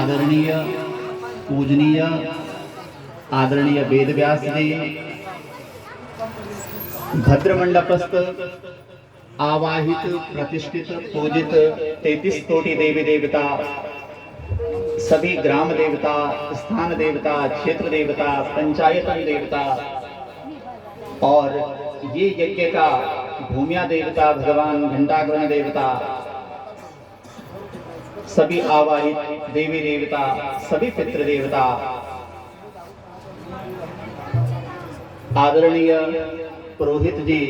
आदरणीय पूजनीय आदरणीय वेदव्यास जी भद्रमंडपस्थ आवाहित प्रतिष्ठित पूजित 33 कोटि देवी देवता, सभी ग्राम देवता, स्थान देवता, क्षेत्र देवता, पंचायतन देवता और ये यज्ञ का भूमिया देवता भगवान घंटाग्रहण देवता, सभी आवाहित देवी देवता, सभी पितृ देवता, आदरणीय पुरोहित जी,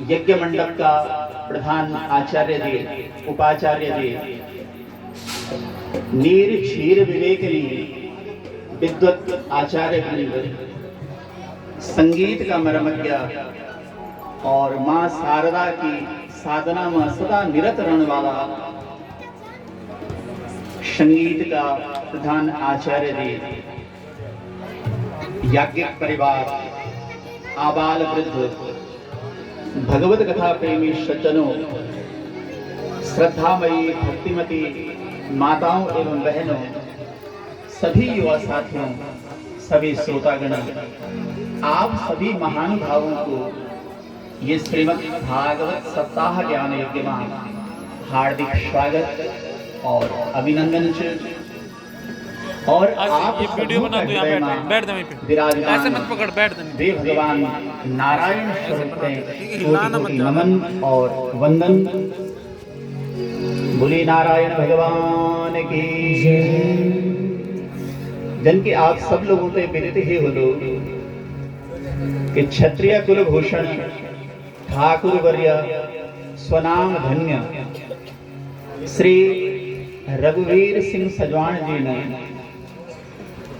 यज्ञ मंडप का प्रधान आचार्य जी, उपाचार्य जी, नीर क्षीर विवेकनी विद्वत आचार्य वृंद, संगीत का मर्मज्ञ और मां शारदा की साधना में सदा निरत रहने वाला संगीत का प्रधान आचार्य जी, याज्ञिक परिवार, आबाल वृद्ध, भगवत कथा प्रेमी सज्जनों, श्रद्धामयी भक्तिमती माताओं एवं बहनों, सभी युवा साथियों, सभी श्रोतागण, आप सभी महानुभावों को ये श्रीमद् भागवत सप्ताह ज्ञान यज्ञ में हार्दिक स्वागत और अभिनंदन और आप ये वीडियो बना दो, यहाँ बैठ दे वहीं पे, ऐसे मत पकड़, बैठ दे। वे भगवान नारायण स्वरूप कोटि नमन और वंदन। बोले नारायण भगवान की जन के आप सब लोगों पे विनती ही हो लो कि क्षत्रिय कुलभूषण ठाकुर वर्य स्वनाम धन्य श्री रघुवीर सिंह सजवान जी ने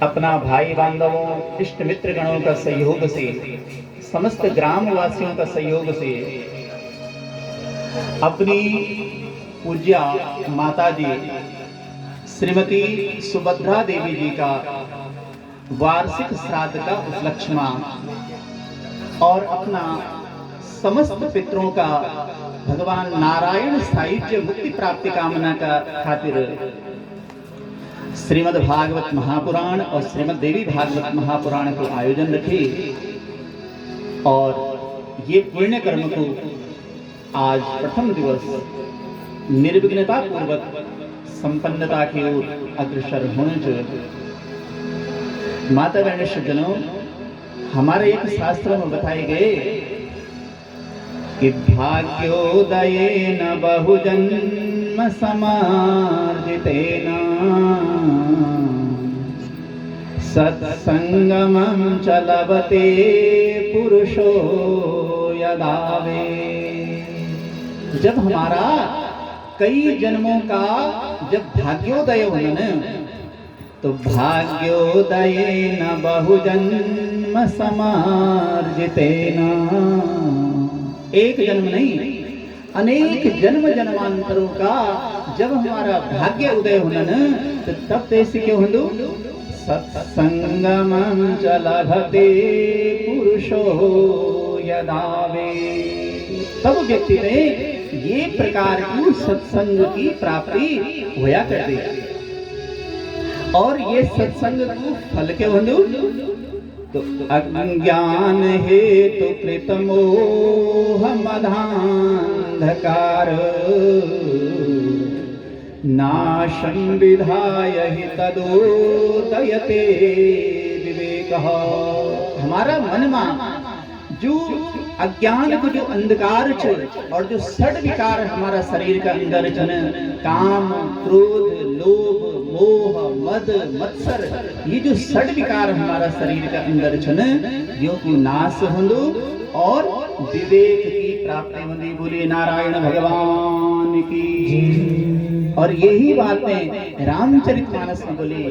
अपना भाई बांधवों, इष्ट मित्र गणों का सहयोग से, समस्त ग्राम वासियों का सहयोग से अपनी पूज्या माता जी श्रीमती सुभद्रा देवी जी का वार्षिक श्राद्ध का उपलक्ष्य में और अपना समस्त पितरों का भगवान नारायण साहित्य मुक्ति प्राप्ति कामना का खातिर श्रीमद् भागवत महापुराण और श्रीमद् देवी भागवत महापुराण को आयोजन रखे और ये पुण्य कर्म को आज प्रथम दिवस निर्विघ्नता पूर्वक संपन्नता की ओर अग्रसर होने चाहिए। माता बहन सज्जनों, हमारे एक शास्त्र में बताए गए कि भाग्योदयेन बहुजन्म समार्जितेन सत्संगमं च लभते पुरुषो यदावे। जब हमारा कई जन्मों का जब भाग्योदय होना तो भाग्योदयेन बहुजन्म समार्जितेन, एक जन्म नहीं अनेक जन्म जन्मांतरों का जब हमारा भाग्य उदय होना तो तब तैसे क्यों हो सत्संगमं च लभते पुरुषो यदावे। तब व्यक्ति में ये प्रकार की सत्संग की प्राप्ति होया करती है। और ये सत्संग को फल के बंधु तो अज्ञान हेतु कृत मोह मदांधकार नाशं विधाय हि तदोदयते विवेकः। हमारा मन में जो अज्ञान को जो अंधकार और जो षड विकार हमारा शरीर का अंदर काम, क्रोध, लोभ, मोह, मद, मत्सर, ये जो षड विकार हमारा शरीर का अंदर यो की नाश होंदो और विवेक की प्राप्ति होंदी। बोले नारायण भगवान की। और यही बातें रामचरितमानस में बोली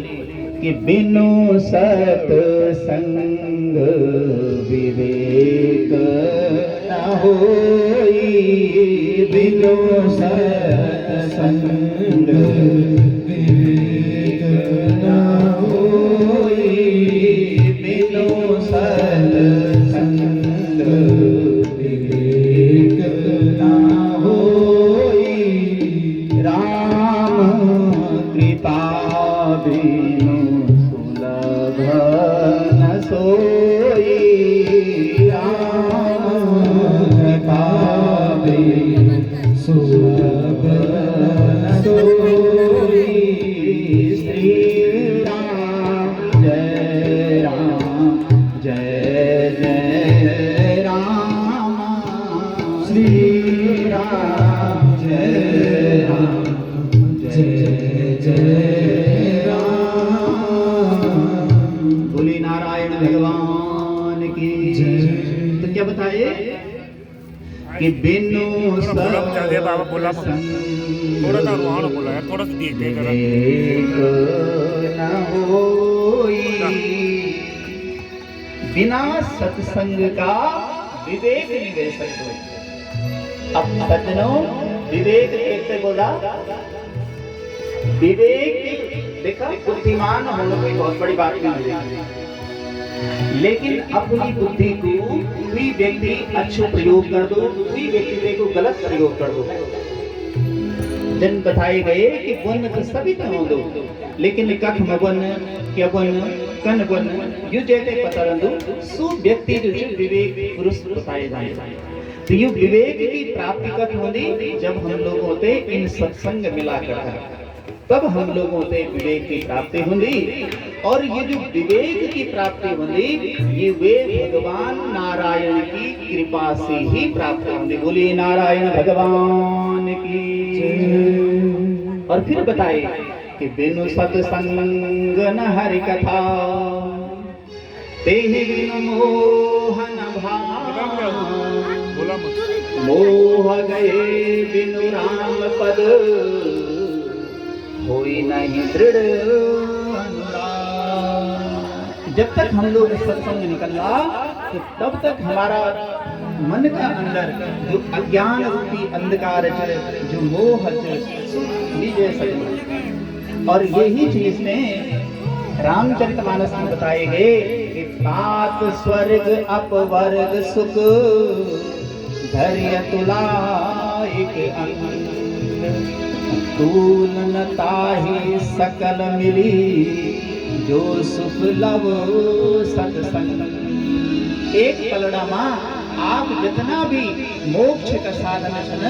कि बिनु सत्संग विवेक न होई, बिनु सत्संग विवेक न होई, बिनु सत्संग विवेक न होई। राम कृपा बिनु सुलभ न सोई, राम कृपा बिनु सुलभ न सोई। श्री राम जय राम जय जय राम, श्री राम जय राम जय जय राम। बोले नारायण भगवान की जय। तो क्या बताए कि बिनु थोड़ा सा रुहान बोला है, थोड़ा सा विवेक न होई, बिना सत्संग का विवेक नहीं दे सकते। अब सज्जनों, विवेक कैसे बोला? विवेक देखा, बुद्धिमान होना कोई बहुत बड़ी बात नहीं है, लेकिन अपनी बुद्धि को कोई व्यक्ति अच्छा प्रयोग कर दो, कोई व्यक्ति को गलत प्रयोग कर दो। जन बताए गए कि वन तो सभी हो दो, लेकिन कख मवन क्या वन कन वन यु जैसे पतरंदु सु व्यक्ति जो विवेक पुरुष बताए जाए। तो ये विवेक की प्राप्ति कब होती? जब हम लोग होते इन सत्संग मिलाकर, तब हम लोग होते विवेक की प्राप्ति होती। और ये जो विवेक की प्राप्ति होती, ये वे भगवान नारायण की कृपा से ही प्राप्त होती। बोलिए नारायण भगवान की। और फिर बताए कि बिनु सत्संग न हरि कथा, तेहि बिनु मोह न भाव, मोह गए बिनु राम पद, होई नहीं दृढ़ अनुराग। जब तक हम लोग सत्संग निकला, तो तब तक हमारा मन का अंदर जो अज्ञान रूपी अंधकार जो मोह लीजिए सके। और यही चीज में रामचरितमानस में बताए गए कि तात स्वर्ग अपवर्ग सुख, धैर्य तुला एक अंग, तूलन ताहि सकल मिली, जो सुख लव सत्संग। एक पलड़ा मां आप जितना भी मोक्ष का साधन छन,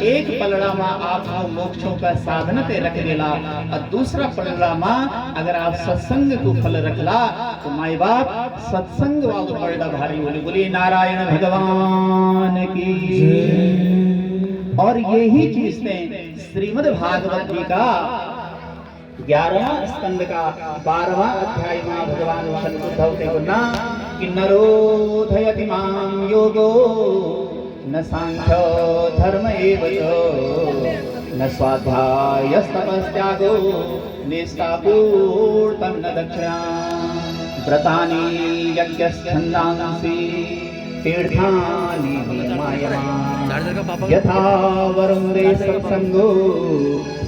एक पलड़ा मां आप मोक्षों का साधन ते रख देला, और दूसरा पलड़ा मां अगर आप सत्संग को फल रखला, तो माई बाप सत्संग वालो पलड़ा भारी बोली। बोलिए नारायण भगवान की। और यही चीज ने श्रीमद् भागवत जी का 11वां स्कंद का 12वां अध्याय में भगवान उद्धव के बोलना कि नरोधयति मां योगो न सांख्यो धर्म एव न स्वाध्यायस्तपस्त्यागो निष्ठापूर्तं न दक्षिणा, व्रतानि यज्ञच्छन्दांसि तीर्थानि नियमायमाना, यथा वरुणे सत्संगो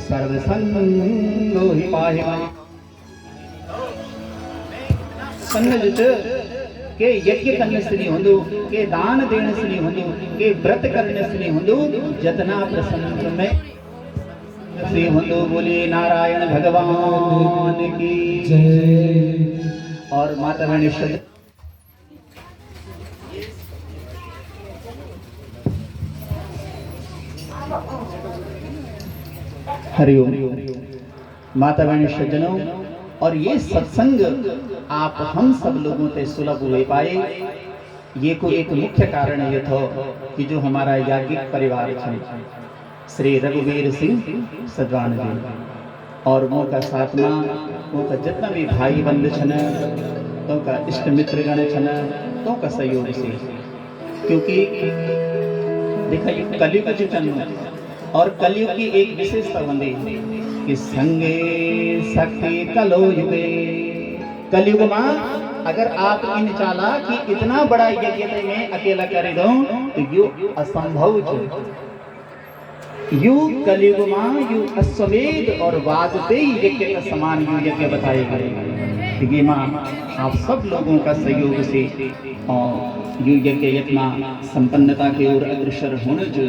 सर्वसंगो हि पाहिमा। के यज्ञ करने से नहीं होंदो, के दान देने से नहीं होंदो, के व्रत करने से नहीं होंदो, जतना प्रसन्न में से होंदो। बोलिए नारायण भगवान की जय। और माता रानी हरिओम। माता बहन सज्जनों, और ये सत्संग आप हम सब लोगों से सुलभ हुए पाए, ये को एक मुख्य कारण ये था कि जो हमारा याज्ञिक परिवार है, श्री रघुवीर सिंह सदवान जी और वो का साथ में वो का जितना भी भाई बंद छन, तो का इष्ट मित्र गण छन, तो का सहयोग से, क्योंकि देखा ये कलयुग जो जन्म और कलयुग की एक विशेषता बंदी कि संगे शक्ति कलो युगे। कलयुग में अगर आप इन चाला कि इतना बड़ा यज्ञ में अकेला कर दो, तो यू असंभव है। यू कलयुग में यू अश्वमेध और वाजपेयी यज्ञ का समान यू यज्ञ बताए गए। ये माँ आप सब लोगों का सहयोग से और यू यज्ञ इतना संपन्नता की ओर अग्रसर होने जो।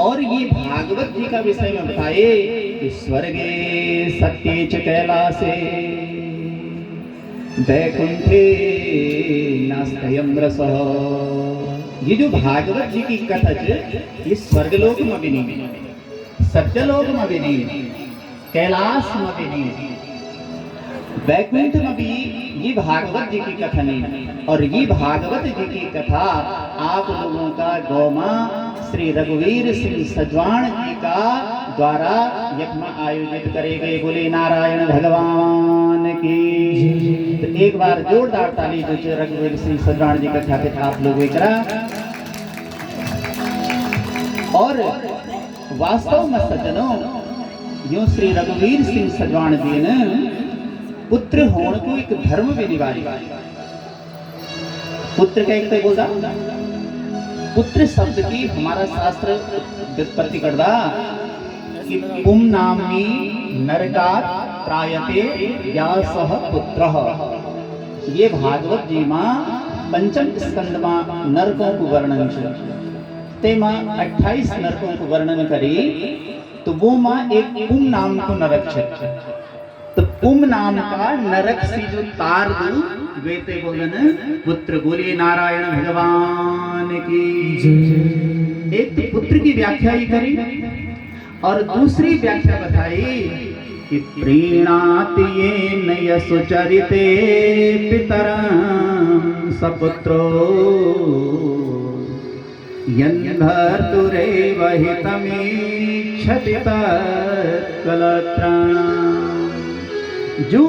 और ये भागवत जी का विषय में बताए कि स्वर्गे सत्ये च कैलासे वैकुंठे नास्त्ययं रसः। ये जो भागवत जी की कथा ये स्वर्गलोक में भी नहीं, सत्यलोक में भी नहीं, कैलाश में भी नहीं, वैकुंठ में भी ये भागवत जी की कथा नहीं। और ये भागवत जी की कथा आप लोगों का गौमा श्री रघुवीर सिंह सजवाण जी का द्वारा यज्ञ आयोजित करे गए। बोले नारायण भगवान की। तो एक बार जोरदार ताली जो रघुवीर सिंह सजवाण जी का ख्यापित आप लोग करा। और वास्तव में सज्जनों जो श्री रघुवीर सिंह सजवाण जी ने पुत्र होने को एक धर्म भी निभाई। पुत्र कहते बोलता पुत्र शब्द की हमारा शास्त्र व्युत्पत्ति करता कि पुम नामनी नरकात् त्रायते व्यासः पुत्रः। ये भागवत जी मां पंचम स्कंद मां नरकों को वर्णन छे। ते मां 28 नरकों को वर्णन करी तो वो मां एक पुम नाम को नरक छे। तो पुम नाम का नरक से जो तार दू वेते बोलन पुत्र। बोलिए नारायण भगवान की। एक तो पुत्र की व्याख्या ही करी और दूसरी व्याख्या बताई कि प्रीणाति येन यशोचरिते पितरं सपुत्रो यन्भर्तुरेव हितमीच्छति तत्कलत्रम्। जो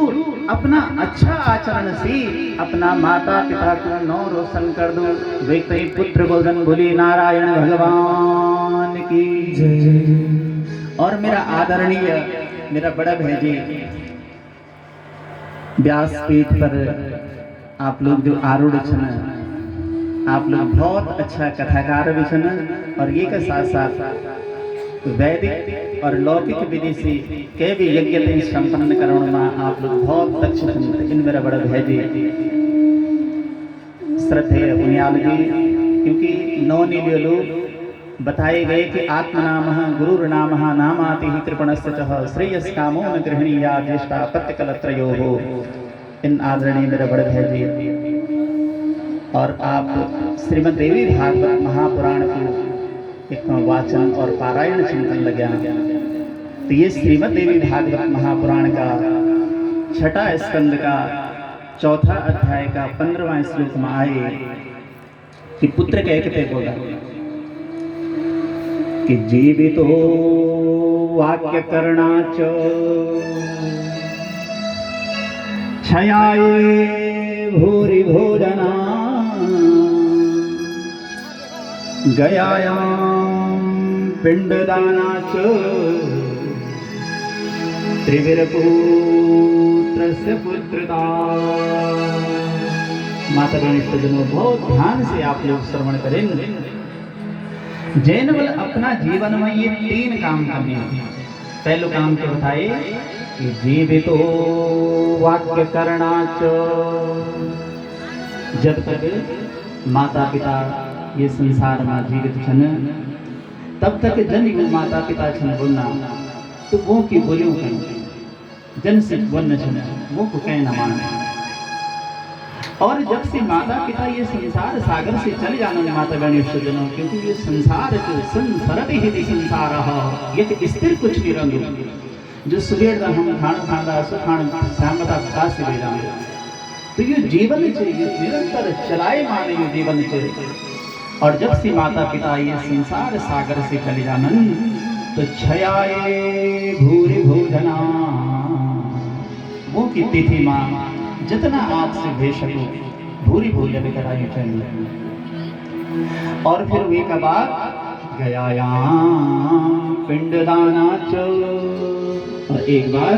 अपना अच्छा आचरण से अपना माता पिता को नौ रोशन कर दो व्यक्ति पुत्र बोधन। बोली नारायण भगवान की। और मेरा आदरणीय मेरा बड़ा भाई व्यासपीठ पर आप लोग जो आरूढ़ छन, आप लोग बहुत अच्छा कथाकार भी छन। और ये के साथ साथ वैदिक और लौकिक विधि से के भी यज्ञ संपन्न करने में आप लोग बहुत दक्ष छन। इन मेरा बड़ा भाई श्रद्धेय पुण्याल जी, क्योंकि नवनिलय लोग बताए गए कि आत्मनामः गुरुर्नामः नामाति ही कृपणस्य च श्रेयस्कामो न गृहणीया ज्येष्ठा पत्यकलत्रयोः। इन आदरणीय मेरे बड़े भाई। और आप श्रीमद् देवी भागवत महापुराण को एक वाचन और पारायण चिंतन लगा। तो ये श्रीमद् देवी भागवत महापुराण का 6ठा स्कंद का 4था अध्याय का 15वां श्लोक में आए कि पुत्र कहते बोला कि जीवितो वाक्य करणाच क्षयाये भूरि भोजना गयायां पिंडदानाच त्रिविरपुत्रस्य पुत्रता। माता बहनों बहुत ध्यान से आप लोग श्रवण करें। जैन बल अपना जीवन में ये 3 काम करने हैं। पहले काम के बताए कि जीवितो वाक्य करणाच। जब तक माता पिता ये संसार में जीवित छन तब तक जन को माता पिता छन बोलना तो वो की बोलियों कन जन से बोलना छन वो को कहना माना। और जब से माता पिता ये संसार सागर से चले जाना माता बहनों, क्योंकि ये संसार जो संसरत ही संसार ये स्थिर कुछ नहीं रंग जो सुबेर हम खाना खाना सुखान श्यामता विकास से ले जाएंगे। तो ये जीवन चाहिए निरंतर चलाए माने ये जीवन चाहिए। और जब से माता पिता ये संसार सागर से चले जानन तो क्षयाये भूरि भोजना वो की तिथि मां जितना आप से भेज सको भूरि भोजन कराई चाहिए। और फिर वे का बाद गयायां पिंडदानाच। और एक बार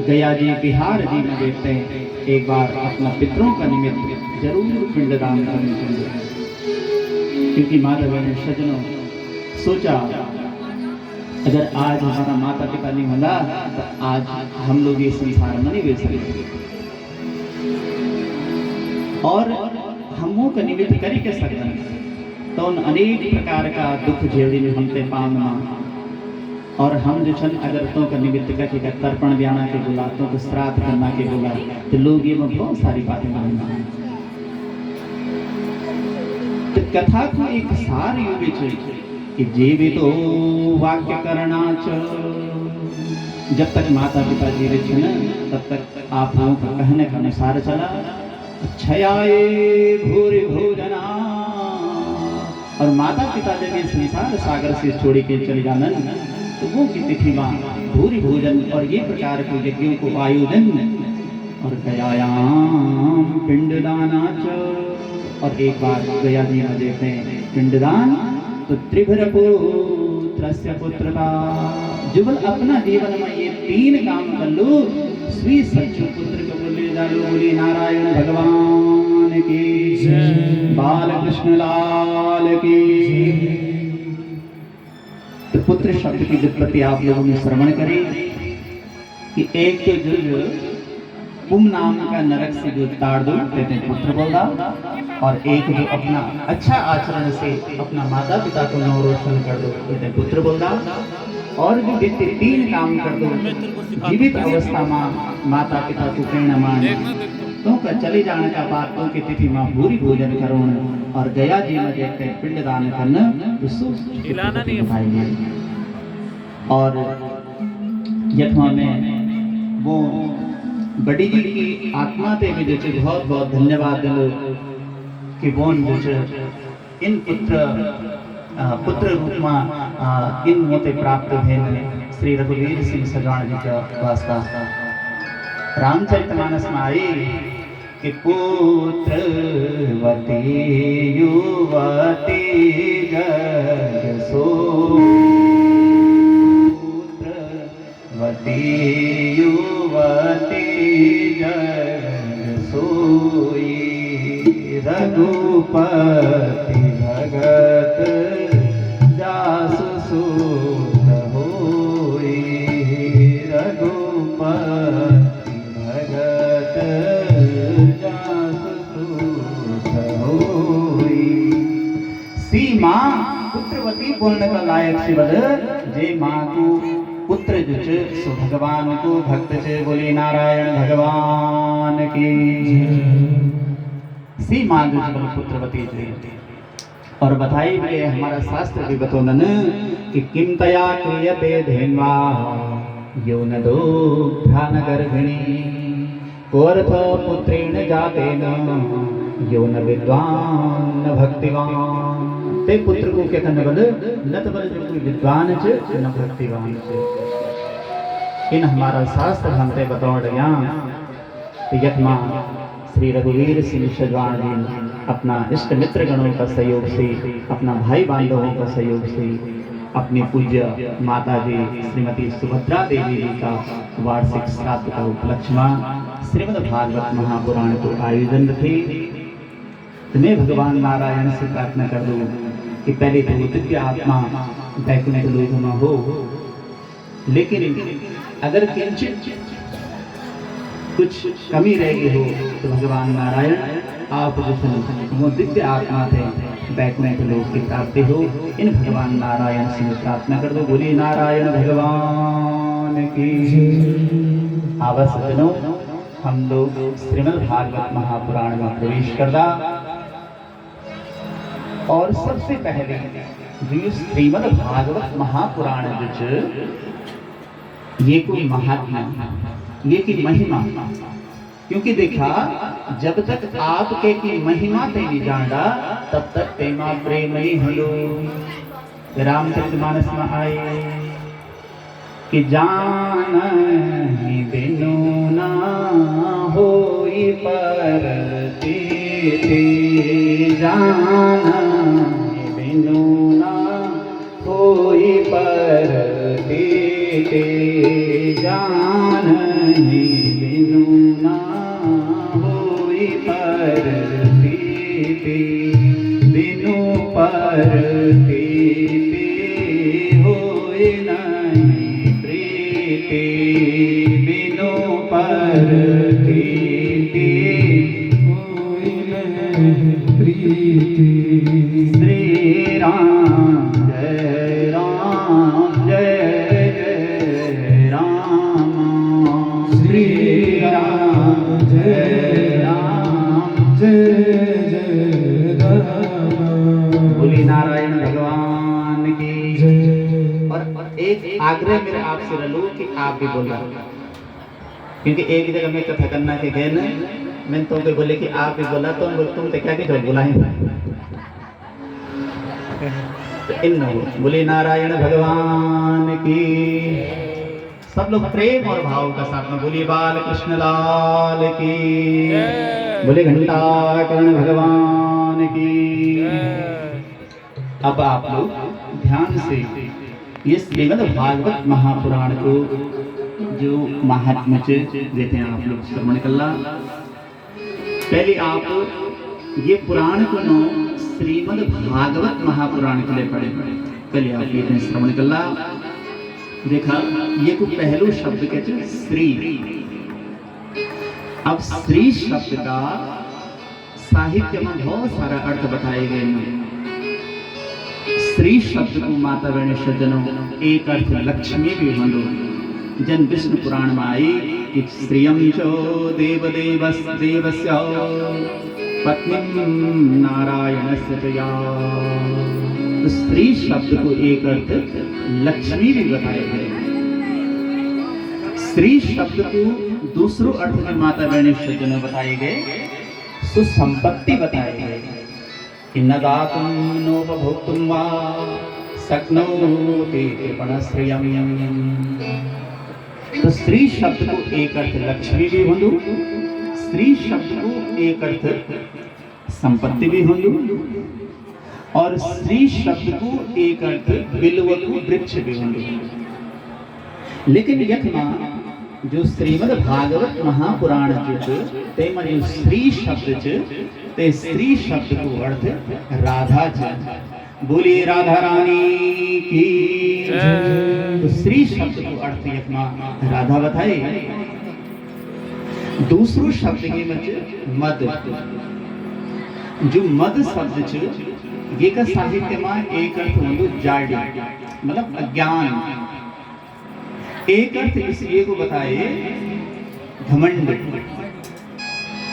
गया जी बिहार जी में देखते हैं एक बार अपना पितरों का निमित्त जरूर पिंडदान करने चाहिए। क्योंकि माता बहन सज्जनों सोचा अगर आज हमारा माता पिता नहीं होला तो आज हम लोग ये संसार में नहीं रह सकते। और हमों का निमित्त करी के सकते तो उन अनेक प्रकार का दुख झेड़ी हम ते पावना और हम जो छन अगर तो का निमित्त का के तर्पण देना के बोला तो श्राद्ध करना के बोला तो लोग ये में बहुत सारी बातें मानना तो कथा को एक सार युग कि जीवितो वाक्य करना च जब तक माता पिता जीवित थे न तब तक आप लोगों का कहने का अनुसार चला क्षयाए भूरि भोजना और माता पिता जब ये संसार सागर से छोड़ के चले जाना तो वो की तिथि में भूरि भोजन और ये प्रकार के यज्ञों को आयोजन और गयायाम पिंडदाना च और एक बार गया जी में देखते हैं पिंडदान तो त्रिभुर पुत्रस्य पुत्रता जुबल अपना जीवन में ये तीन काम कर लो श्री सच्चु पुत्र को बोले जालो बोली नारायण भगवान की बाल कृष्ण लाल की। तो पुत्र शब्द की व्युत्पत्ति आप लोगों ने श्रवण करी कि एक तो जो कुम नाम का नरक से जो ताड़ दो कहते हैं पुत्र बोला और एक जो अपना अच्छा आचरण से अपना माता पिता को नौ रोशन कर दो कहते हैं पुत्र बोला और जो व्यक्ति तीन काम कर दो जीवित अवस्था में माता पिता को प्रेरणा मान तो का चले जाने का बाद तो की तिथि में भूरी भोजन करो और गया जी में देखते हैं पिंडदान करना और यथवा में वो बड़ी जी की आत्मा ते भी जो बहुत बहुत धन्यवाद दिलो कि वो जो इन पुत्र रूप में इन मोते प्राप्त भेल श्री रघुवीर सिंह सजवाण जी का वास्ता रामचरितमानस में आई कि पुत्रवती युवती जग सो पुत्रवती युवती जग सोई रघुपति भगत जासु सूत होई रघुपति भगत जासु सूत होई। सीमा पुत्रवती बोलने का लायक शिवल जे माँ को पुत्र जुच सो भगवान को भक्त से बोली नारायण भगवान की सीमा जुच पुत्रवती जी और बताई गए हमारा शास्त्र भी बतौन कि किम तया क्रियते धेन्वा यौन दो ध्यान गर्भिणी कोर्थ पुत्रेण जातेन यौन विद्वान न भक्तिवान ते पुत्र को क्या करने बल लत बल जो कोई विद्वान च न भक्तिवान च इन हमारा शास्त्र हमते बताओ गया तो यत्मा श्री रघुवीर सिंह सजवाण जी अपना इष्ट मित्र गणों का सहयोग से अपना भाई बांधवों का सहयोग से अपनी पूज्य माता जी श्रीमती सुभद्रा देवी जी का वार्षिक श्राद्ध का उपलक्ष्य में श्रीमद् भागवत महापुराण को आयोजन थे। तो मैं भगवान नारायण से प्रार्थना कर दूं कि पहले तो दिव्य आत्मा वैकुंठ लोक में हो, लेकिन अगर किंचित कुछ कमी रह गई हो तो भगवान नारायण आप जो वो दिव्य आत्मा थे बैठने के लोग की प्राप्ति हो। इन भगवान नारायण से प्रार्थना कर दो बोली नारायण भगवान की। आवस जनों हम लोग श्रीमद् भागवत महापुराण में प्रवेश करदा और सबसे पहले जो श्रीमद् भागवत महापुराण जो ये कोई महात्मा ये की महिमा, क्योंकि देखा जब तक आपके की महिमा ते नहीं जानदा तब तक तेमा प्रेम नहीं हलो। रामचरितमानस में आए कि जान बिनु ना होई परती जान बिनु ना होई परती जान बिनु ना होई परती बिनु परती होई नहीं प्रीति बिनु परती होई नहीं प्रीति। श्री श्री राम जय राम जय जय राम। बोली नारायण भगवान की जय। और एक आग्रह मेरा आपसे रलू कि आप भी बोला, क्योंकि एक जगह में कथा करना के गए न, मैंने तुमको बोले कि आप भी बोला, तुम तो क्या क्या बोला है। इन बोली नारायण भगवान की। सब लोग प्रेम और भाव का साथ में बोलिए बाल कृष्ण लाल की। बोले घंटाकर्ण भगवान की। अब आप लोग ध्यान से ये श्रीमद् भागवत महापुराण को जो महात्म्य देते हैं आप लोग श्रवण कल्ला। पहले आप ये पुराण को नो श्रीमद् भागवत महापुराण के लिए पढ़े। पहले आप ये श्रवण कल्ला। देखा ये को पहलो शब्द कहते हैं श्री। अब श्री शब्द का साहित्य में बहुत सारा अर्थ बताए गए हैं। श्री शब्द को माता बहन सज्जनों एक अर्थ लक्ष्मी भी बनो। जन विष्णु पुराण में आई कि श्रियं चो देवदेवस्य पत्नी नारायणस्य तया। तो स्त्री शब्द को एक अर्थ लक्ष्मी भी बताए गए। स्त्री शब्द को दूसरो अर्थ में माता बहन सज्जनों बताए गए, सुसंपत्ति बताए गए कि न दातुं नोपभोक्तुं वा शक्नोति कृपणश्रियम्। तो स्त्री शब्द को एक अर्थ लक्ष्मी भी होंदु, स्त्री शब्द को एक अर्थ संपत्ति भी होंदु, और स्त्री शब्द को एक अर्थ बिल्वकु वृक्ष भी होंदु। लेकिन यथमा जो श्रीमद् भागवत महापुराण जो तेमा जो स्त्री शब्द ते स्त्री शब्द को अर्थ राधा च। बोलिए राधा रानी की। तो स्त्री शब्द को अर्थ यथमा राधा बताए। दूसरो शब्द के मच मद। जो मद शब्द च ये का साहित्य में एक अर्थ होंदो जाडी, मतलब अज्ञान। एक अर्थ इसलिए को बताए घमंड,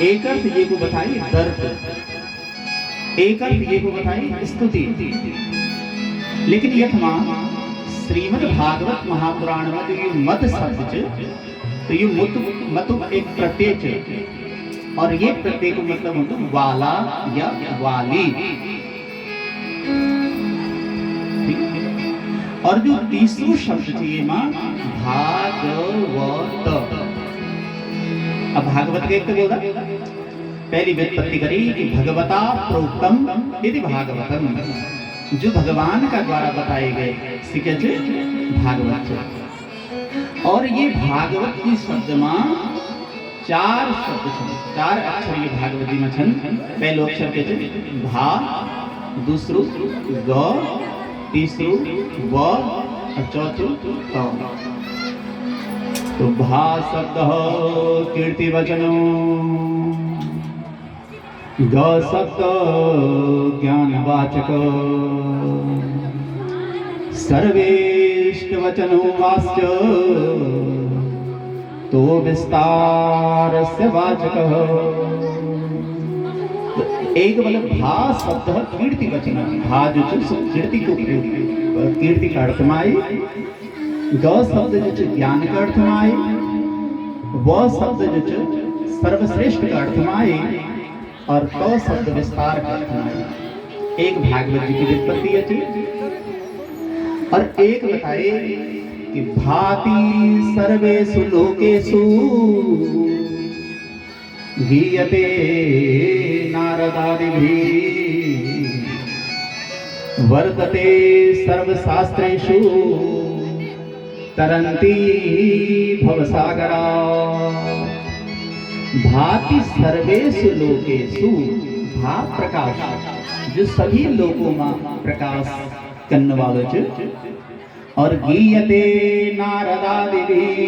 एक अर्थ ये को बताए दर्प, एक अर्थ ये को बताए स्तुति। लेकिन यथमा श्रीमद् भागवत महापुराण में जो ये मद शब्द च तो ये मतु एक प्रत्यय च, और ये प्रत्यय को मतलब होता वाला या वाली। और जो तीसरो शब्द चाहिए मां भागवत। अब भागवत के एक बोला पहली व्युत्पत्ति करी कि भगवता प्रोक्तम यदि भागवतम, जो भगवान का द्वारा बताए गए सिके भागवत। और ये भागवत की शब्द में चार शब्द छन, चार अक्षर ये भागवती में छन। पहलो अक्षर के भा, दूसरो ग, तीसरो व और चौथो त। तो भा शब्द कीर्ति वचनो, ग शब्द ज्ञानवाचक, सर्वेष्ट वचनो वाच्य, तो विस्तारस्य वाचकः। एक मतलब भा शब्द कीर्ति वचन। भा जो कीर्ति को कीर्ति का अर्थ में आई, ग शब्द जो ज्ञान का अर्थ में आई, व शब्द जो सर्वश्रेष्ठ का अर्थ में आई, और क शब्द विस्तार का अर्थ में आई। एक भागवत जी की व्युत्पत्ति है। और एक बताए कि भाति सर्वेषु लोकेषु गीयते नारदादिभिः, वर्तते सर्वशास्त्रेषु तरन्ती भवसागरा। भाति सर्वेषु लोकेषु, भा प्रकाश, जो सभी लोगों में प्रकाश करने वालों च। और गीयते नारदादिभिः,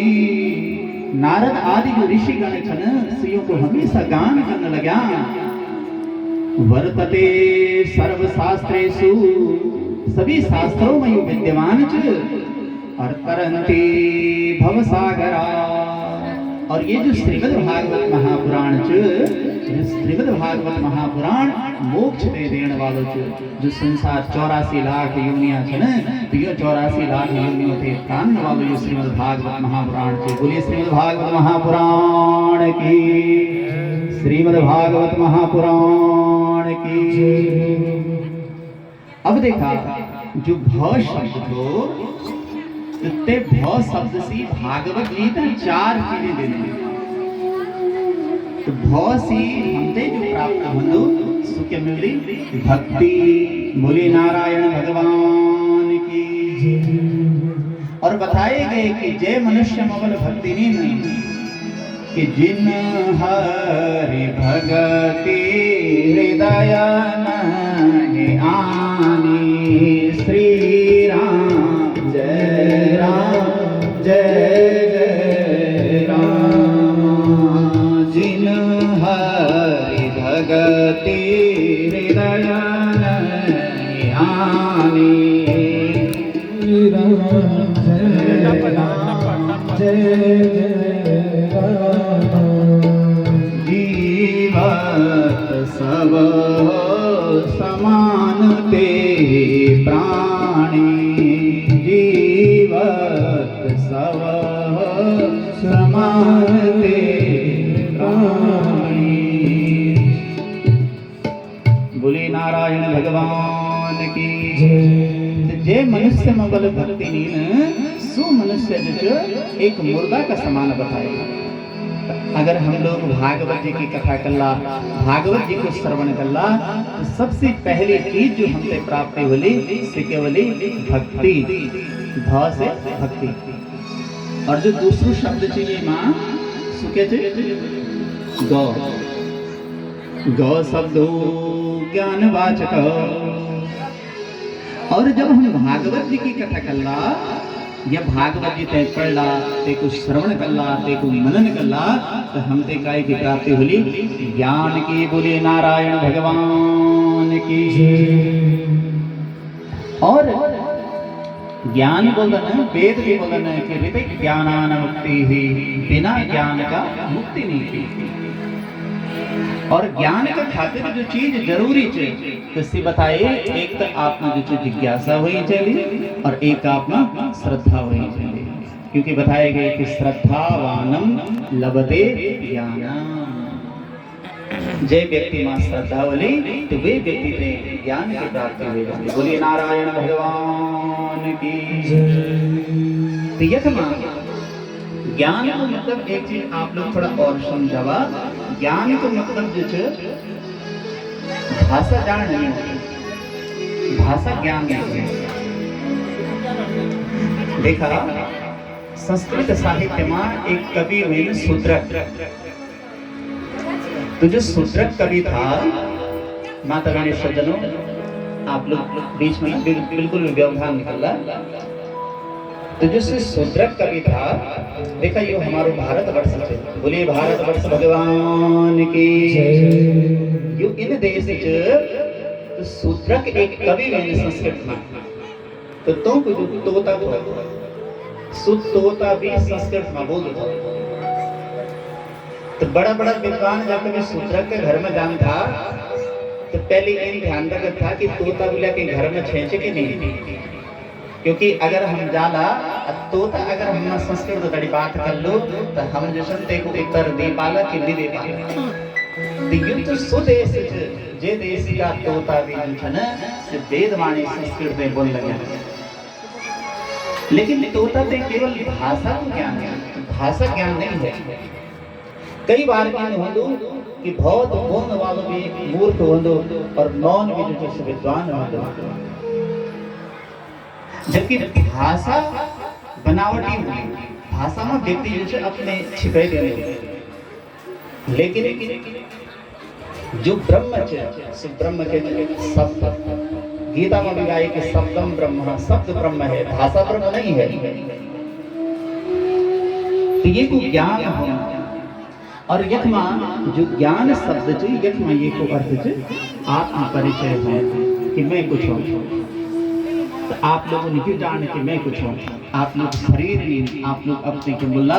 नारद आदि जो ऋषिगण छन सियों को हमेशा गान करने लग्या। वर्तते सर्वशास्त्रेषु, सभी शास्त्रों में यो विद्यमान च। और तरन्ति भवसागरा, और ये जो श्रीमद् भागवत महापुराण श्रीमद् भागवत महापुराण मोक्ष दे देने वालों जो संसार 84 लाख योनियां छे ने तो ये 84 लाख योनियों थे तान वालों ये श्रीमद् भागवत महापुराण छे। बोलिए श्रीमद् भागवत महापुराण की, श्रीमद् भागवत महापुराण की। अब देखा जो भ शब्द थो ते भ शब्द से भागवत गीता 4 चीजें देने तो भ से हमते जो प्राप्त होंदो सुखे मिलदी भक्ति। बोले नारायण भगवान की। और बताए गए कि जय मनुष्य मगल भक्ति नहीं कि जिन हरि भगति हृदय नहीं आनी। श्री राम जय राम जय राम। जिन हरि भगति हृदय नहीं आनी। राम जय राम जय सब समान ते प्राणी। जीवत सब समान ते प्राणी। बोले नारायण भगवान की। जे मनुष्य मगल भक्ति नीन सु मनुष्य जो एक मुर्दा का समान बताएगा। अगर हम लोग भागवत जी की कथा करला, भागवत जी को श्रवण करला तो सबसे पहली चीज जो हमसे प्राप्त होली से केवली भक्ति। भ से भक्ति। और जो दूसरो शब्द चाहिए माँ सुखे गौ। गौ शब्द ज्ञानवाचक। और जब हम भागवत जी की कथा करला या भागवत जी ते पढ़ला ते को श्रवण करला ते को मनन करला तो हम ते काय की प्राप्ति होली ज्ञान की। बोले नारायण भगवान की। और ज्ञान बोलन वेद भी बोलन कि ऋतिक ज्ञानान मुक्ति ही। बिना ज्ञान का मुक्ति नहीं थी। और ज्ञान का खातिर जो चीज जरूरी चाहिए तो सी बताए एक तो आपने जो जिज्ञासा हुई चाहिए और एक आपने श्रद्धा हुई चाहिए। क्योंकि बताए गए कि श्रद्धावानम लभते ज्ञानम। जय व्यक्ति मां श्रद्धा वाली तो वे व्यक्ति ने ज्ञान की प्राप्ति हुई। बोलिए नारायण भगवान की। तो यह ज्ञान को मतलब एक चीज आप लोग थोड़ा और समझावा। ज्ञान को मतलब जो भाषा जान नहीं होती, भाषा ज्ञान नहीं है। देखा संस्कृत साहित्य में एक कवि हुए शूद्रक। तो जो शूद्रक कवि था माता रानी सज्जनों आप लोग बीच में बिल्कुल व्यवधान निकला। तो जो शूद्रक कवि था देखा यो हमारो भारतवर्ष से। बोलिए भारतवर्ष भगवान की। यो इन देश तो शूद्रक एक कवि में संस्कृत में तो जो तोता तोता भी संस्कृत में बोलता। तो बड़ा बड़ा विद्वान जब भी शूद्रक के घर में जान था तो पहले ये ध्यान रखा था कि तोता बोला के घर में छेंचे के नहीं। क्योंकि अगर हम जाला तोता अगर हम संस्कृत बड़ी बात कर लो तो हम जैसे देखो उत्तर दे पाला कि नहीं दे पाला। तो ये तो स्वदेश जे देश का तोता भी है से वेदवाणी संस्कृत में बोल लगे। लेकिन तोता ते केवल भाषा ज्ञान है, भाषा ज्ञान नहीं है। कई बार हो दो कि बहुत बोलने वालों भी मूर्ख हो दो और मौन भी जो विद्वान हो दो। जबकि भाषा बनावटी हुई, भाषा में व्यक्ति जैसे अपने छिपे देने। लेकिन जो ब्रह्म शब्द गीता में भी गाय कि शब्दम ब्रह्म, शब्द ब्रह्म है, भाषा ब्रह्म नहीं है। तो ये को ज्ञान होना। और यथमा जो ज्ञान शब्द जो यथमा ये को अर्थ जो आत्म परिचय है कि मैं कुछ हूँ। तो आप लोगों ने क्यों जाने कि मैं कुछ हूँ। आप लोग शरीर नहीं, आप लोग अपने के मुल्ला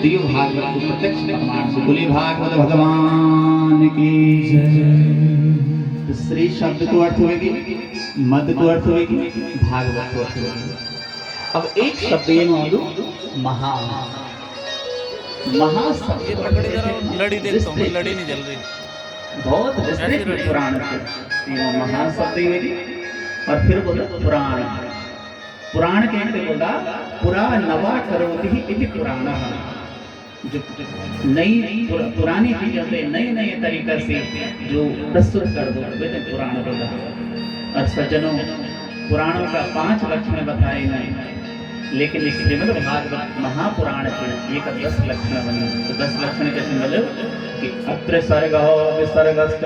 तो ये भागवत को प्रत्यक्ष प्रमाण से बोले भागवत भगवान की जय। तो श्री शब्द को अर्थ होगी, मद को अर्थ होगी, भागवत को अर्थ होगी। अब एक शब्द ये मालूम महा, महा शब्द ये पकड़ी जरा लड़ी देखता हूँ, लड़ी नहीं जल रही। बहुत विस्तृत पुराण है। महा शब्द ही होगी और फिर बोलो पुराण। पुराण कहते बोला पुरा नवा करोति इति पुराण। जो नई पुरानी चीजों से नए नए तरीके से जो प्रस्तुत कर दो वे तो पुराण बोला। और सज्जनों, पुराणों का 5 लक्षण बताए गए, लेकिन श्रीमद् भागवत महापुराण के ये का 10 लक्षण बने। तो 10 लक्षण कैसे मिले कि अत्र सर्गो विसर्गश्च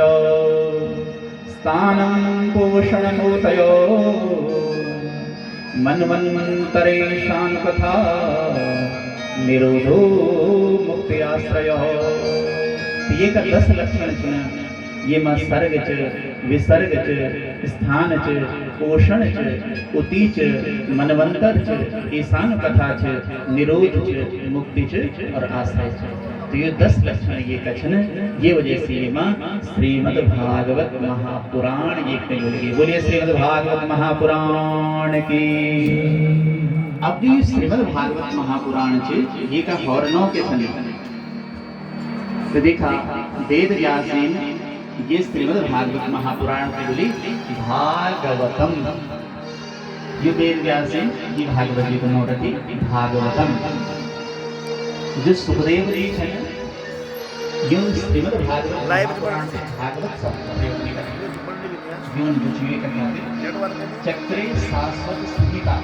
स्थानं पोषणमूर्तयो मन्वन्तरेषां कथा निरोधो मुक्ति आश्रय। ये का 10 लक्षण चुना। ये मां सर्ग च विसर्ग च स्थान च पोषण च उति च मनवंतर च ईशान कथा च निरोध च मुक्ति च और आश्रय च। तो ये 10 लक्षण ये कथन, ये वजह से ये मां श्रीमद् भागवत महापुराण ये बोलिए। बोलिए श्रीमद् भागवत महापुराण की। अब जो श्रीमद् भागवत महापुराण च ये का हौरनों के सन तो देखा वेद व्यास ने ये श्रीमद् भागवत महापुराण की बोली भागवतम। ये वेद व्यास ने ये भागवत जी को नोटती भागवतम। जो सुखदेव जी है ये श्रीमद् भागवत महापुराण से भागवत शब्द प्रयोग नहीं करते। चक्रे शाश्वत संहिता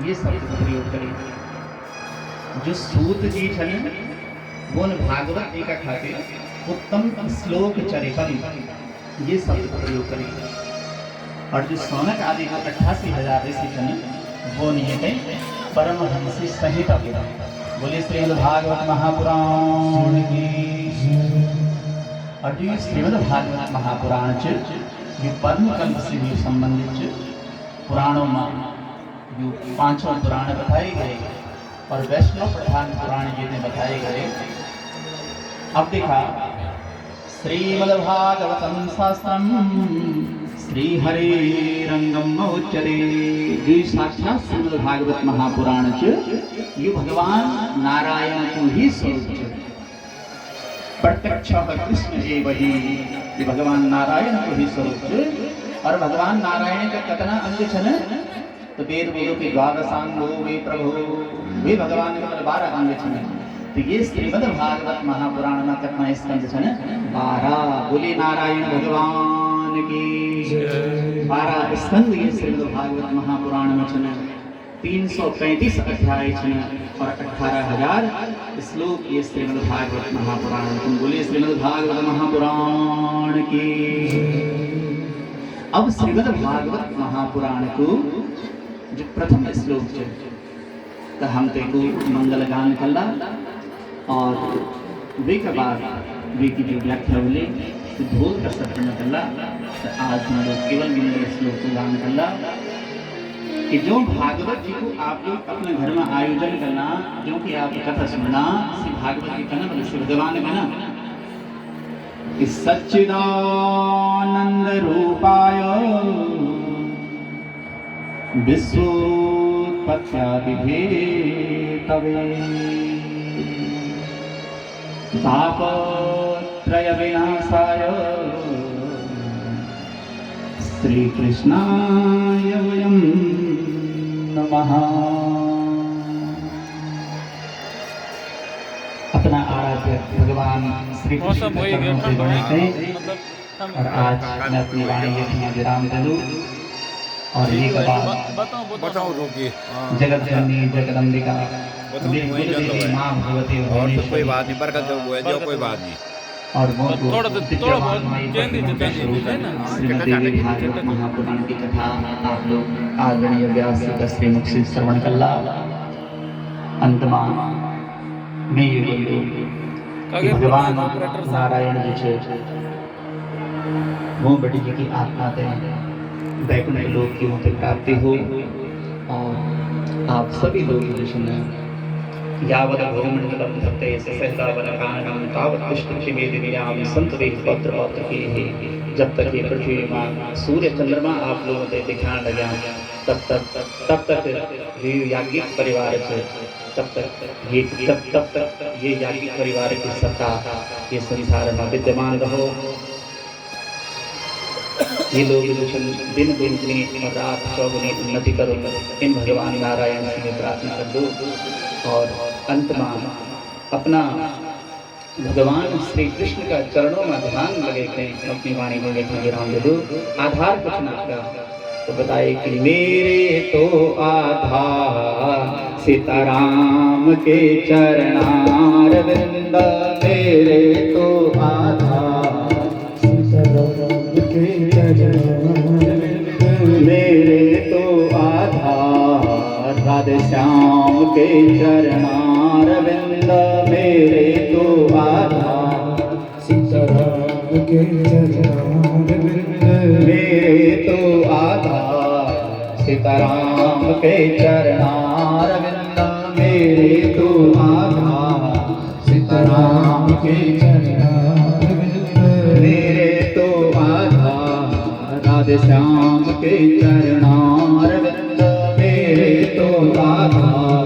ये शब्द प्रयोग करें। जो सूत जी है वो भागवत जी का खाते उत्तम श्लोक चरितम ये शब्द प्रयोग करें। और जो सौनक आदि को 88,000 ऋषि हैं वो नहीं परमहंसी संहिता बोला। बोले श्रीमद् भागवत महापुराण की। और जो श्रीमद् भागवत महापुराण ये परम कल्प से भी संबंधित पुराणों में जो 5 पुराण बताए गए और वैष्णव प्रधान पुराण जितने बताए गए। अब देखा श्रीमद्भागवतम शास्त्रम श्री हरे रंगम उच्यते। जो साक्षात श्रीमद्भागवत महापुराण ये भगवान नारायण को ही स्वरूप प्रत्यक्ष कृष्ण जी वही ये भगवान नारायण को ही स्वरूप। और भगवान नारायण का कितना अंग छन तो वेद बोलो कि 12 अंगो वे प्रभु वे भगवान के 12 अंग छन। तो ये श्रीमद् भागवत महापुराण में कितना स्कंद छन 12। बोले नारायण भगवान की 12 स्कंद ये श्रीमद् भागवत महापुराण में छन। 335 अध्याय छन और 18,000 श्लोक ये श्रीमद् भागवत महापुराण। तुम बोले श्रीमद् भागवत महापुराण की। अब श्रीमद् भागवत महापुराण को जो प्रथम श्लोक है तो हम तेको मंगल गान कला और वे के बाद वे की जो व्याख्या बोले तो ढोल का सत्रण कला। तो आज हम लोग केवल मंगल श्लोक को गान कला कि जो भागवत जी को आप लोग अपने घर में आयोजन करना, जो कि आप कथा सुनना श्री भागवत जी करना मतलब श्री भगवान करना कि सच्चिदानंद रूपाय विश्वोत्पत्त्यादिहेतवे तापत्रय विनाशाय श्री कृष्णाय वयं नमः। अपना आराध्य भगवान श्री कृष्ण के चरणों से बनाते और आज मैं अपनी वाणी यहीं विराम दे दूं। और ये बताओ रोकिए जगत जननी जगदम्बिका देवी मां भगवती और तो कोई बात नहीं बरकत जो है जो कोई बात नहीं। और थोड़ा बहुत श्रीमद्देवी भागवत महापुराण की कथा आप लोग आदरणीय व्यास श्री मुख से श्रवण कल्ला। अंतमा में ये बोलूं कि भगवान नारायण जी छे वो बड़ी जी की आत्मा थे वैकुंठ लोक की उनकी प्राप्ति हो। और आप सभी लोग जो सुने यावत् भूमण्डलं धत्ते सहस्रावनकानां तावत् तिष्ठति संतति पत्र पत्र की जब तक ये पृथ्वी माँ सूर्य चंद्रमा आप लोगों से दिखाने लगे तब तक ये याज्ञिक परिवार से तब तक ये याज्ञिक परिवार की सत्ता ये संसार में विद्यमान रहो। ये लोग जो दिन दुगनी और रात चौगुनी उन्नति करो इन भगवान नारायण से प्रार्थना कर दो। और अंत में अपना भगवान श्री कृष्ण का चरणों में ध्यान लगे थे अपनी वाणी में लेकर विराम दे दो। आधार कुछ ना का तो बताए कि मेरे तो आधार सीताराम के चरणार वृंद, मेरे तो आधार सीताराम के चरणार, मेरे तो आधार राधे श्याम के चरणार वृंद, मेरे तो आधार सीताराम के चरणार वृंद, मेरे तो आधार सीताराम के चरणार वृंद, मेरे तो आधार सीताराम के चरणार वृंद, मेरे तो आधार राधे श्याम के चरणार वृंद, मेरे तो आधार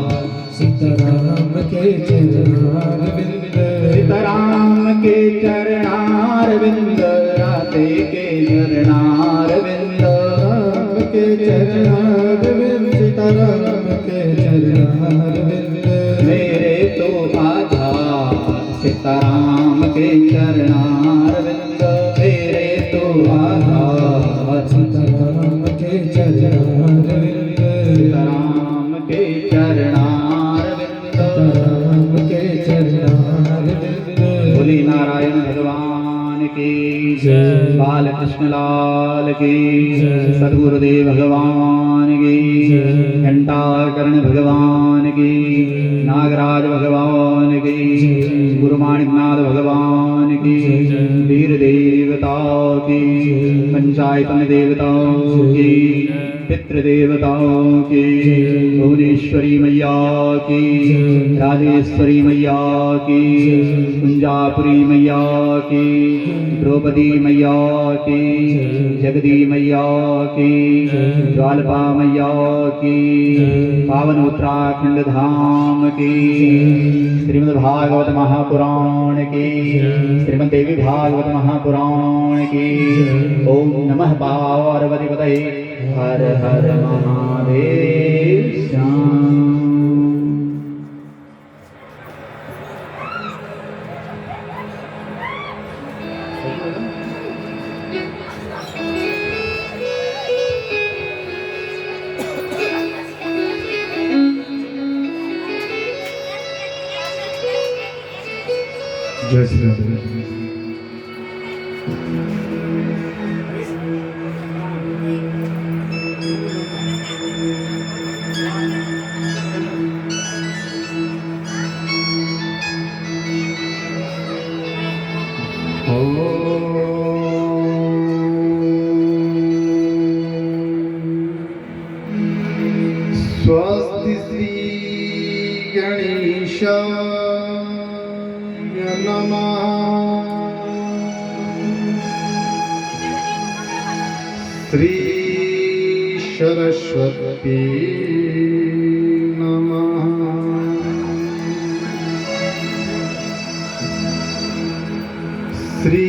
सीताराम के चरणार वृंद, सीताराम के चरणार वृंद, राधे के चरणार वृंद, राम के चरणार वृंद, सीताराम के चरणार वृंद, मेरे तो आधार सीताराम के चरणार वृंद, मेरे तो आधार सीताराम के चरणार वृंद, सीताराम के चरणार वृंद, सीताराम के चरणार वृंद। बोली नारायण भगवान की जय, बाल कृष्ण लाल की जय, सद्गुरुदेव भगवान की जय, घंटाकर्ण भगवान की, नागराज भगवान की, गुरु माणिकनाथ भगवान की, वीर देवता की, पंचायतन देवताओं की, पितृ देवताओं की, भुवनेश्वरी मैया की, राजेश्वरी मैया की, कुंजापुरी मैया की, द्रौपदी मैया की, जगदी मैया की, ज्वालपा मैया की, पावन उत्तराखंड धाम की, श्रीमद् भागवत महापुराण की, श्रीमद् देवी भागवत महापुराण की। ओम नमः पार्वती पतये, हर हर महादेव। श्याम जय श्री राधे। स्वस्ति श्री गणेशाय नमः। श्री सरस्वती नमः। श्री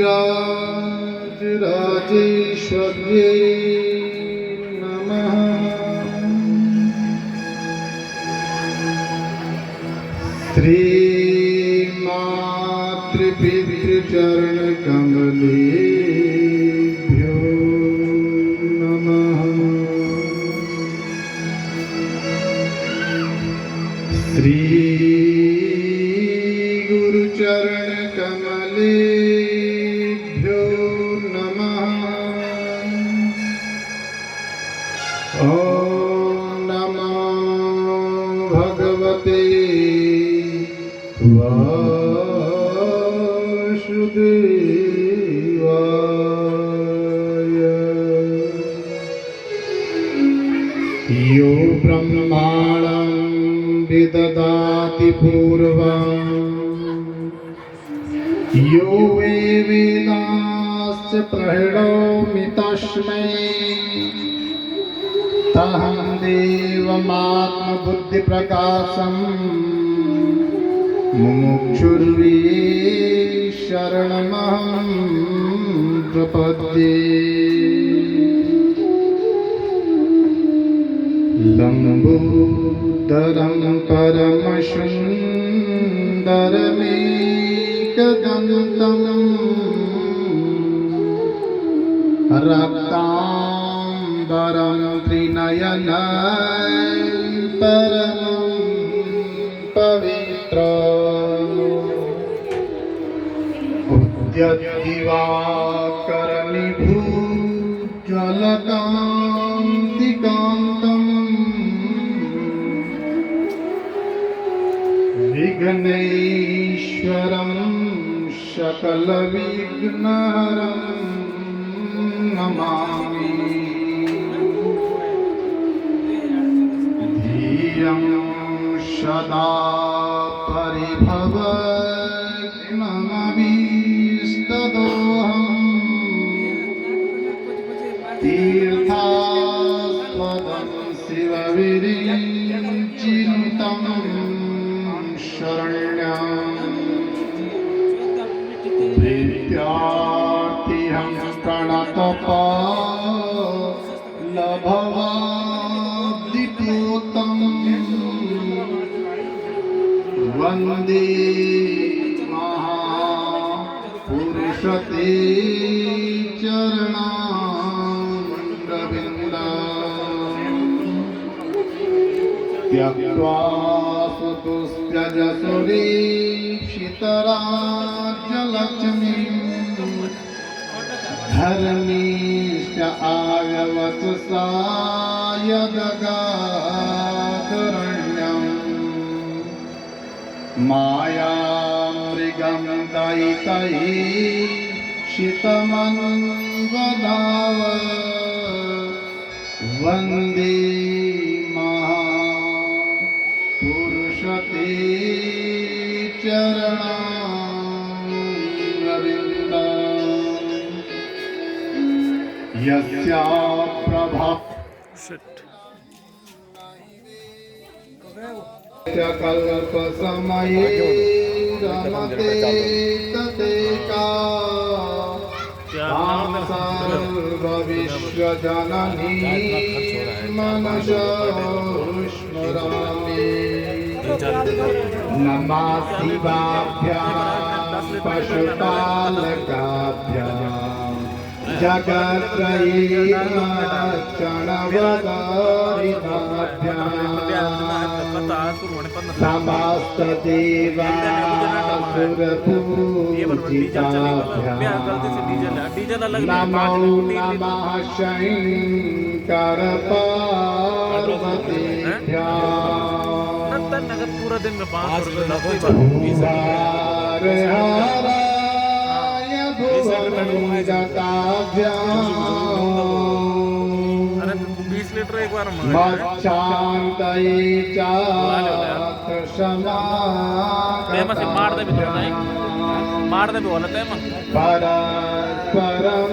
राजराजेश्वर्यै नमः। श्री मातृपितृचरण कमलेभ्यो नमः। श्री गुरुचरण कमलेभ्यो नमः। ओम नमो भगवते वासुदेवाय। यो ब्रह्माणं विददाति पूर्वम् यो वे वेदांश्च प्रहिणोमि तस्मै तहं देवमात्मबुद्धिप्रकाशम् मुमुक्षुर्वे शरणमहं प्रपद्ये लम्बोदरं परमसुन्दरमेकदन्तम् रक्ताम्बरं त्रिनयनं परमं पवित्रम् उद्यद्दिवाकरनिभूज्वलकान्तिकान्तम् विघ्नेश्वरं सकलविघ्नहरं नमामि धियं सदा परिभवग्नमभीष्टदोहम् तीर्थास्पदं शिवविरिञ्चिनुतं शरण्यम् विद्यार्थिहं प्रणतपालभवाब्धिपूतम् वन्दे महापुरुषते चरणारविन्दम् त्यक्त्वा सुतुस्त्यजसुरीक्षितराज्यलक्ष्मीं धर्मीश्च आगवचसा यदगाधरण्यम् मायामृगं दयितैः क्षितमन्वदाव वन्दे महापुरुषते चरणारविन्दम् यस्या प्रभा कल्पसमये रमते तदेका सर्वविश्वजननी मनसोस्मरामि नमः शिवाभ्यां पशुपालकाभ्यां समस्तदेवासुरपूजिताभ्यां नमो नमः शंकर पार्वतीभ्यां पूरा दिन में 500 हराय भुवनगताभ्यां 20 लीटर एक बार मच्छान्तये मार दे भी बोलते हैं परस्परं